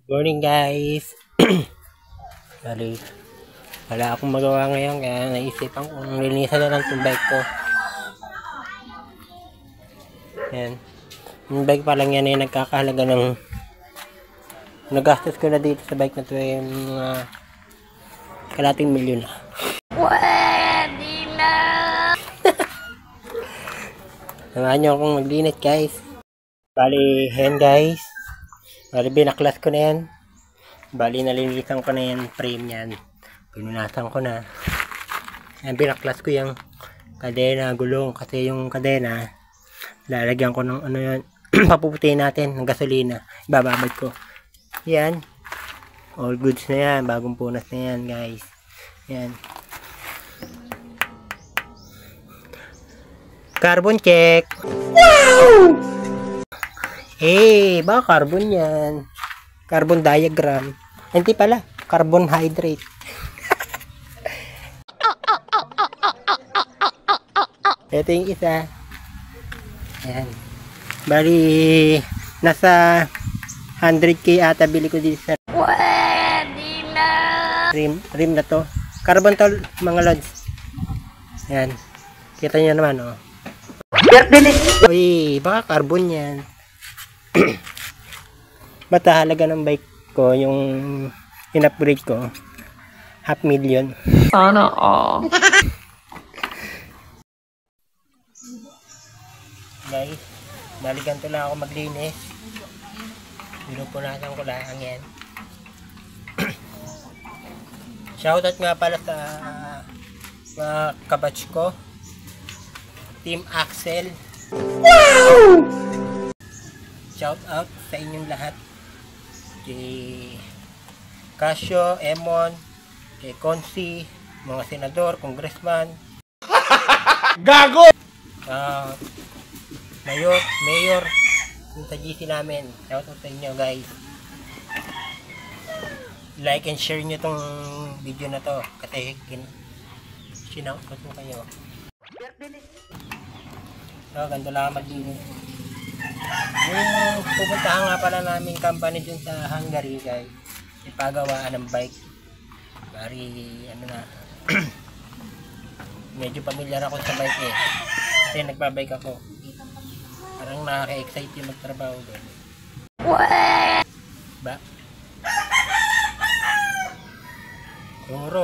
Morning guys. Bali, wala akong magawa ngayon kaya naisipan kong linisan na lang itong bike ko. Yan. Yung bike pa lang yan ay nagkakahalaga ng nagastos ko na dito sa bike na ito ay mga kalating milyon na. Pwede na! Samahan nyo akong maglinis guys. Bali, hen guys. Bali, binaklas ko na yan. Bali, nalinisan ko na yan, frame yan. Pinunasan ko na. Yan, binaklas ko yung kadena, gulong. Kasi yung kadena, lalagyan ko ng ano yan, papuputiin natin ng gasolina. Ibababad ko. Yan. All goods na yan. Bagong punas na yan, guys. Yan. Carbon check. Wow! Eh, baka carbon yan. Carbon diagram. Hindi pala. Carbon hydrate. Ito yung isa. Ayan. Bali, nasa 100k ata bili ko dito sa rim na to. Carbon to, mga lods. Ayan. Kita nyo naman, oh. Uy, baka carbon yan. Bata halaga ng bike ko yung in-upgrade ko 500,000. Sana all. Guys, balikan to lang ako maglinis. Pinupunasan ko lang yan. Shoutout nga pala sa mga kabatch ko, Team Axel. Wow! Shout out sa inyong lahat. Kay Casio, Emon, kay Consi, mga senador, congressman. Gago! Mayor, yung sa GC namin. Shout out sa inyo guys. Like and share nyo tong video na to. Kasi sinout ko kayo. So, ganito lang maglinis. Yung pupuntahan nga pala namin company dun sa Hungary guys, ipagawaan ng bike. Bari ano na medyo pamilyar ako sa bike eh, kasi nagbabike ako. Parang nakaka-excite yung magtrabaho doon ba? Siguro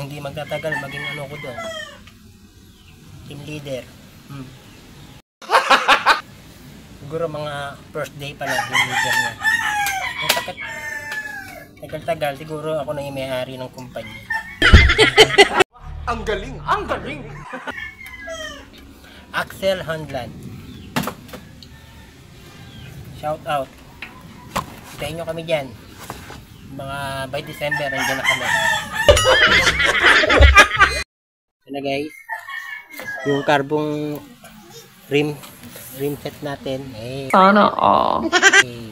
hindi magtatagal maging ano ko doon, team leader. Siguro mga first day pa lang yung leader na. Tagal-tagal, siguro ako na yung may-ari ng kumpanya. Ang galing! Ang galing! Axel Handland. Shout out. Sa inyo kami dyan. Mga by December, nandiyan na kami. Ano guys? Yung carbon rim set natin. Eh. Sana all. Okay.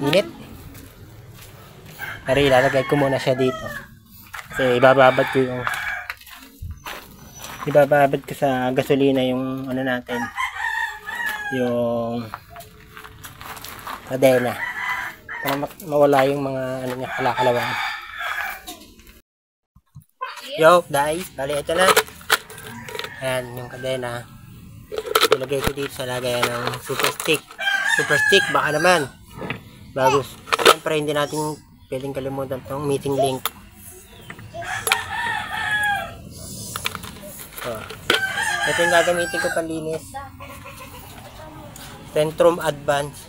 Init. Pero ilalagay ko muna siya dito. Kasi ibababad ko sa gasolina yung ano natin. Yung kadena. Para mawala yung mga ano niya, kalakalawan. Yo guys, bali ito na. Ayan, yung kadena. Ilagay ko dito sa lagayan ng super stick. Super stick, baka naman. Bago. Siyempre, hindi natin pwedeng kalimutan itong meeting link. So, ito yung gagamitin ko panlinis. Centrum Advance.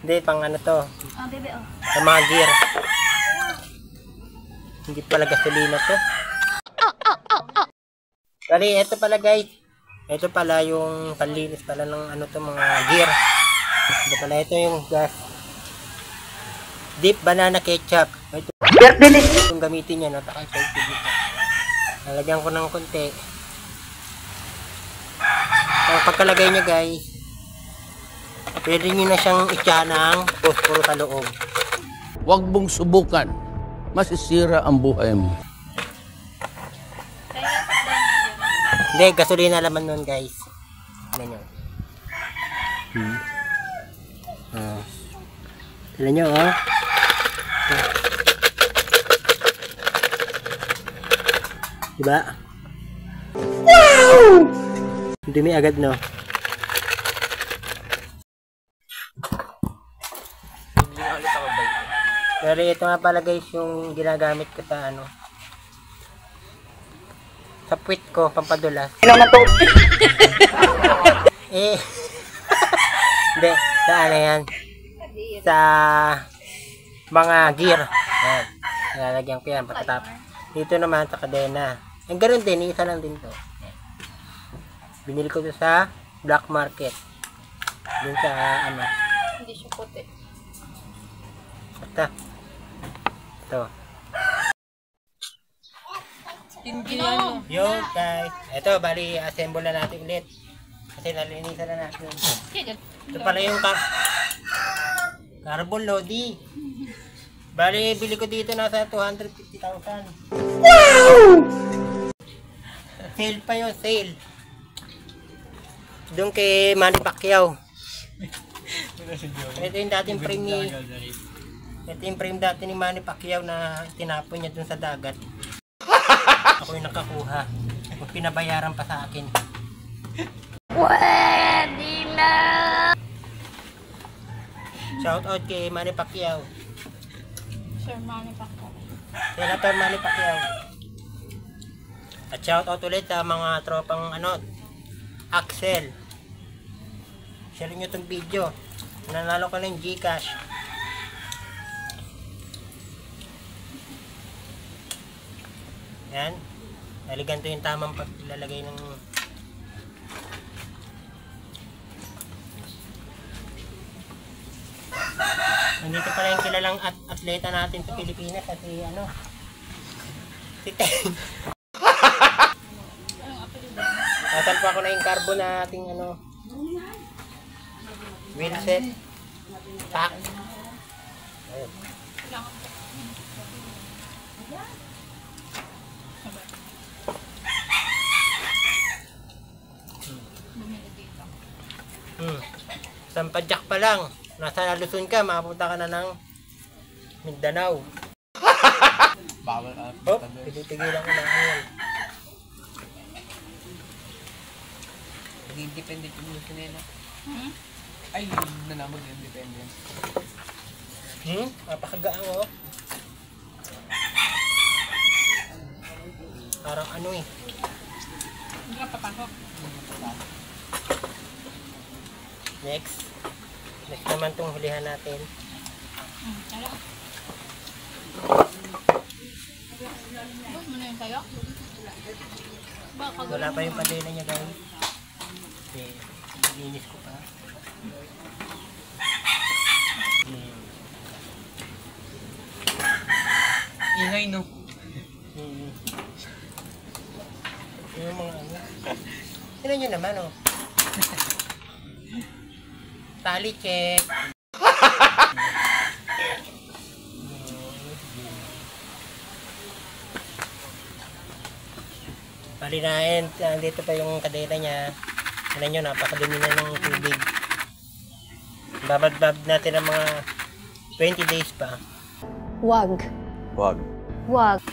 Hindi, pang ano to. Sa mga gear. Hindi pala gasolina to. Bali, ito pala guys. Ito pala yung panlinis pala ng ano to, mga gear. Ito pala, ito yung gas. Deep banana ketchup. Ito yung gamitin niya, napaka-excited dito. Nalagyan ko ng konti. So, pagkalagay niya guys, pwede nyo na siyang itya ng posporo sa loob. Huwag mong subukan. Masisira ang buhay mo. Hindi, gasolina naman nun guys. Ganyan. Oh. Tignan nyo, oh. Diba? Wow! Dumi agad, no? Pero ito nga pala guys yung ginagamit ko sa ano. Sa puwit ko, pampadulas. Ano naman to? Eh. Hindi, sa ano yan? Sa mga gear. Yan. Nalalagyan ko yan pagkatapos. Dito naman sa kadena. Ang ganoon din, isa lang din to. Binili ko to sa black market. Dun sa ano. Hindi siya puti. Basta. Ito. Hindi yan. Yo guys. Ito, bali assemble na natin ulit. Kasi nalinisan na natin. Ito pala yung carbon lodi. Bali, bili ko dito nasa 250,000. Wow! Sale pa yun, sale. Doon kay Manny Pacquiao. Ito yung dating frame ni... Ito yung frame dati ni Manny Pacquiao na tinapon niya dun sa dagat. Ako yung nakakuha. Pinabayaran pa sa akin. Pwede na! Shout out kay Manny Pacquiao. Sir Manny Pacquiao. Senator Manny Pacquiao. At shout out ulit sa mga tropang ano, Axel. Share nyo itong video. Nanalo ko ng Gcash. Yan. Naligan to yung tamang paglalagay ng nandito pala yung kilalang atleta natin sa Pilipinas kasi ano si Ten. Nasal pa ako na yung carbon na ating ano wheelset pack. Ayun. Sampadyak pa lang. Nasa Luzon ka, makapunta ka na ng Mindanao. Bawal Hop, tigilan ko na ngayon. Independent yung gusto nila. Ay, yun na naman independent. Napakagaang oh. Parang ano eh. Hindi ka papasok. Next naman itong hulihan natin. Bus mo na yung tayo? Wala pa yung padena niya guys. Okay, linis ko pa. Ingay, no? Yung mga ano. Tignan nyo naman oh. Tali check. Palinain, dito pa yung kadena niya. Tignan nyo, napakadumi na ng tubig. Babad-bab natin ang mga 20 days pa. Wag. Wag. Wag.